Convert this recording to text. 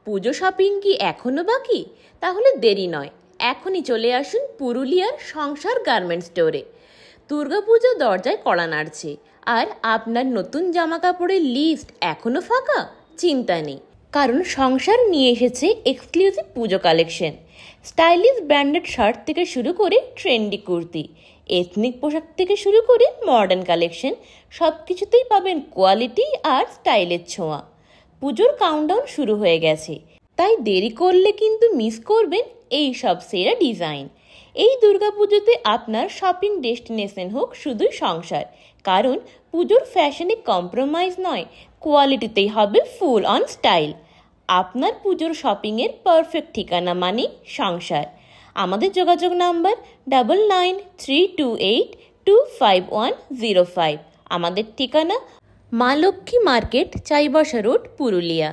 পুজো shopping কি এখনো বাকি? তাহলে দেরি নয়, এখনই চলে আসুন পুরুলিয়ার সংসার গার্মেন্ট স্টোরে। দুর্গাপুজো দরজায় কড়া নাড়ছে, আর আপনার নতুন জামা কাপড়ের লিস্ট এখনো ফাঁকা? চিন্তা নেই, কারণ সংসার নিয়ে এসেছে এক্সক্লুসিভ পুজো কালেকশন। স্টাইলিশ ব্র্যান্ডেড শার্ট থেকে শুরু করে ট্রেন্ডি কুর্তি, এথনিক পোশাক থেকে শুরু করে মডার্ন কালেকশন, সব কিছুতেই পাবেন কোয়ালিটি আর স্টাইলের ছোঁয়া। পুজোর কাউন্টডাউন শুরু হয়ে গেছে, তাই দেরি করলে কিন্তু মিস করবেন এই সব সেরা ডিজাইন। এই দুর্গাপুজোতে আপনার শপিং ডেস্টিনেশন হোক শুধুই সংসার, কারণ পুজোর ফ্যাশনে কম্প্রোমাইজ নয়, কোয়ালিটিতেই হবে ফুল অন স্টাইল। আপনার পুজোর শপিংয়ের পারফেক্ট ঠিকানা মানে সংসার। আমাদের যোগাযোগ নাম্বার 9932825105। আমাদের ঠিকানা মা লক্ষ্মী মার্কেট, চাইবাসা রোড, পুরুলিয়া।